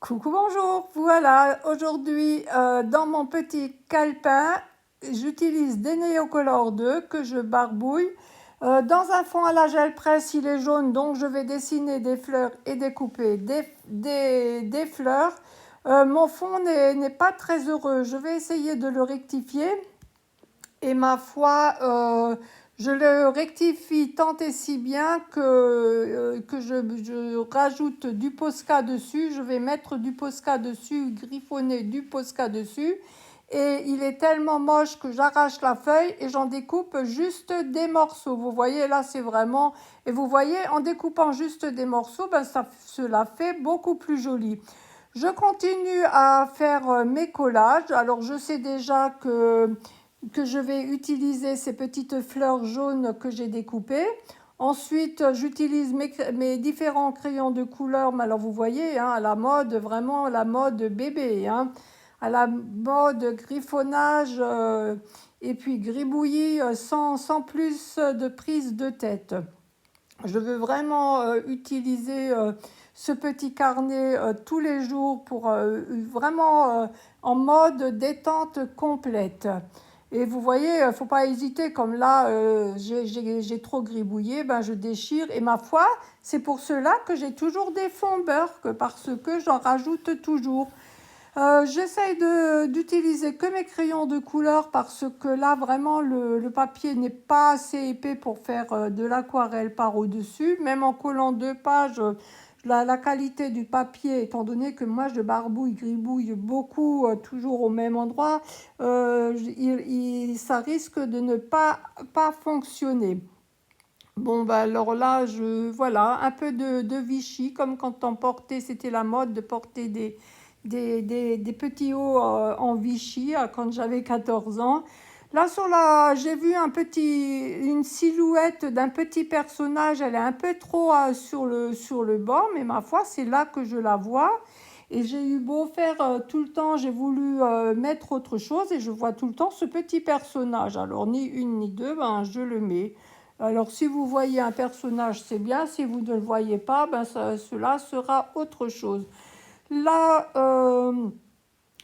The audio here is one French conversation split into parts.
Coucou, bonjour. Voilà, aujourd'hui, dans mon petit calepin, j'utilise des Neocolor 2 que je barbouille. Dans un fond à la gel presse, il est jaune, donc je vais dessiner des fleurs et découper des fleurs. Mon fond n'est pas très heureux. Je vais essayer de le rectifier. Et ma foi, je le rectifie tant et si bien que je rajoute du Posca dessus. Je vais mettre du Posca dessus, griffonner du Posca dessus. Et il est tellement moche que j'arrache la feuille et j'en découpe juste des morceaux. Vous voyez, là, c'est vraiment... Et vous voyez, en découpant juste des morceaux, ben, cela fait beaucoup plus joli. Je continue à faire mes collages. Alors, je sais déjà que je vais utiliser ces petites fleurs jaunes que j'ai découpées. Ensuite, j'utilise mes différents crayons de couleur. Mais alors, vous voyez, hein, à la mode, vraiment la mode bébé, hein, à la mode griffonnage et puis gribouillis sans plus de prise de tête. Je veux vraiment utiliser ce petit carnet tous les jours pour vraiment en mode détente complète. Et vous voyez, il ne faut pas hésiter, comme là, j'ai trop gribouillé, ben je déchire. Et ma foi, c'est pour cela que j'ai toujours des fonds beurre, parce que j'en rajoute toujours. J'essaye d'utiliser que mes crayons de couleur parce que là, vraiment, le papier n'est pas assez épais pour faire de l'aquarelle par au-dessus. Même en collant 2 pages, la qualité du papier, étant donné que moi, je gribouille beaucoup, toujours au même endroit, ça risque de ne pas fonctionner. Bon, bah alors là, voilà, un peu de Vichy, comme quand on portait, c'était la mode de porter des petits hauts en Vichy quand j'avais 14 ans. Là, j'ai vu une silhouette d'un petit personnage, elle est un peu trop sur le bord, mais ma foi, c'est là que je la vois. Et j'ai eu beau faire tout le temps, j'ai voulu mettre autre chose et je vois tout le temps ce petit personnage. Alors, ni une ni deux, ben, je le mets. Alors, si vous voyez un personnage, c'est bien. Si vous ne le voyez pas, ben, cela sera autre chose. Là,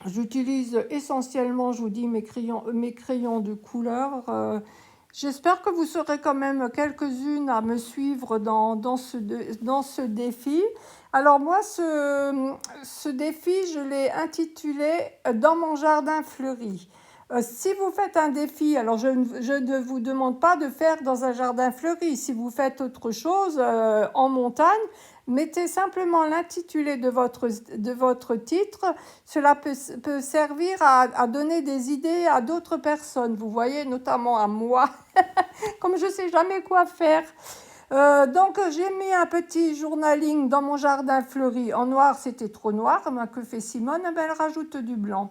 j'utilise essentiellement, je vous dis, mes crayons de couleur. J'espère que vous serez quand même quelques-unes à me suivre dans ce défi. Alors moi, ce défi, je l'ai intitulé « Dans mon jardin fleuri ». Si vous faites un défi, alors je ne vous demande pas de faire dans un jardin fleuri. Si vous faites autre chose en montagne, mettez simplement l'intitulé de votre titre. Cela peut servir à donner des idées à d'autres personnes. Vous voyez, notamment à moi, comme je ne sais jamais quoi faire. Donc j'ai mis un petit journaling dans mon jardin fleuri. En noir, c'était trop noir. Que fait Simone? Elle rajoute du blanc.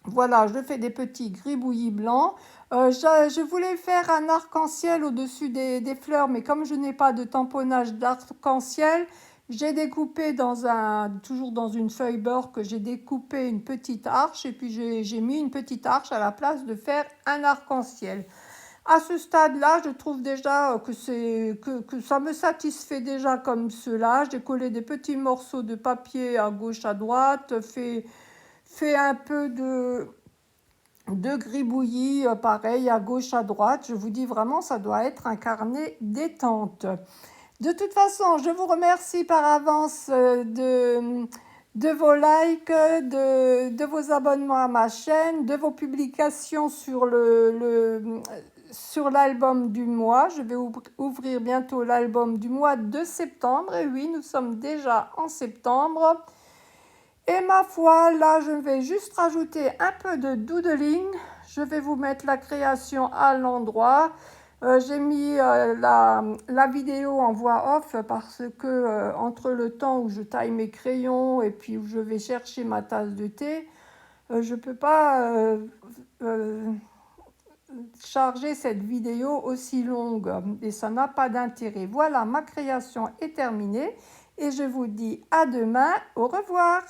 Voilà, je fais des petits gribouillis blancs. Je voulais faire un arc-en-ciel au-dessus des fleurs, mais comme je n'ai pas de tamponnage d'arc-en-ciel, j'ai découpé toujours dans une feuille beurre, que j'ai découpé une petite arche et puis j'ai mis une petite arche à la place de faire un arc-en-ciel. À ce stade-là, je trouve déjà que ça me satisfait déjà comme cela. J'ai collé des petits morceaux de papier à gauche, à droite, fait un peu de gribouillis, pareil, à gauche, à droite. Je vous dis vraiment, ça doit être un carnet détente. De toute façon, je vous remercie par avance de vos likes, de vos abonnements à ma chaîne, de vos publications sur l'album du mois. Je vais ouvrir bientôt l'album du mois de septembre. Et oui, nous sommes déjà en septembre. Et ma foi, là, je vais juste rajouter un peu de doodling. Je vais vous mettre la création à l'endroit. J'ai mis la vidéo en voix off parce que entre le temps où je taille mes crayons et puis où je vais chercher ma tasse de thé, je ne peux pas charger cette vidéo aussi longue et ça n'a pas d'intérêt. Voilà, ma création est terminée et je vous dis à demain. Au revoir.